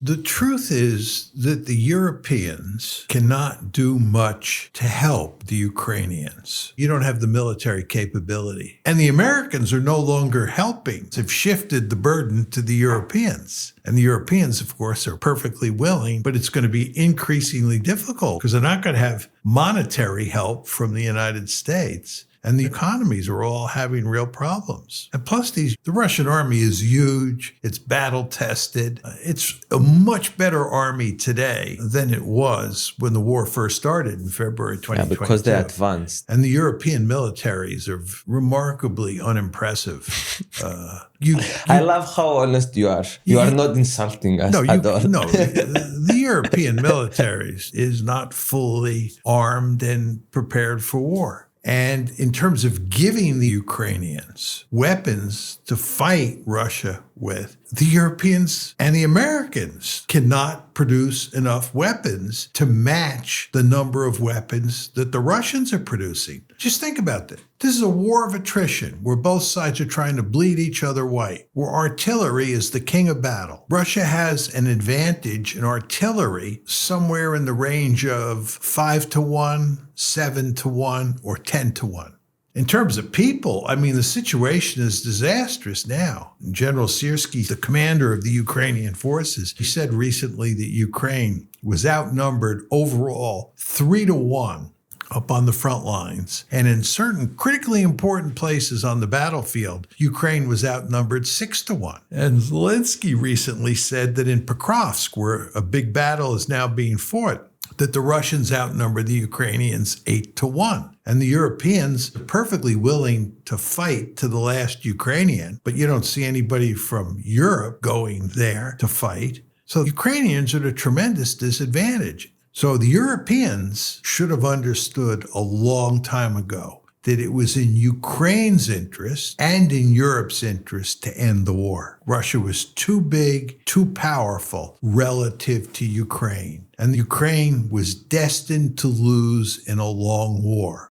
The truth is that the Europeans cannot do much to help the Ukrainians. You don't have the military capability. And the Americans are no longer helping. They've shifted the burden to the Europeans. And the Europeans, of course, are perfectly willing, but it's going to be increasingly difficult because they're not going to have monetary help from the United States. And the economies are all having real problems. And plus, the Russian army is huge. It's battle-tested. It's a much better army today than it was when the war first started in February 2022. Yeah, because they're advanced. And the European militaries are remarkably unimpressive. I love how honest you are. You are not insulting us at all. No, the European militaries is not fully armed and prepared for war. And in terms of giving the Ukrainians weapons to fight Russia with, the Europeans and the Americans cannot produce enough weapons to match the number of weapons that the Russians are producing. Just think about that. This is a war of attrition where both sides are trying to bleed each other white, where artillery is the king of battle. Russia has an advantage in artillery somewhere in the range of 5-1, 7-1, or 10-1. In terms of people, I mean, the situation is disastrous now. General Syrskyi, the commander of the Ukrainian forces, he said recently that Ukraine was outnumbered overall 3-1 up on the front lines. And in certain critically important places on the battlefield, Ukraine was outnumbered 6-1. And Zelensky recently said that in Pokrovsk, where a big battle is now being fought, that the Russians outnumber the Ukrainians 8-1. And the Europeans are perfectly willing to fight to the last Ukrainian, but you don't see anybody from Europe going there to fight. So Ukrainians are at a tremendous disadvantage. So the Europeans should have understood a long time ago that it was in Ukraine's interest and in Europe's interest to end the war. Russia was too big, too powerful relative to Ukraine. And Ukraine was destined to lose in a long war.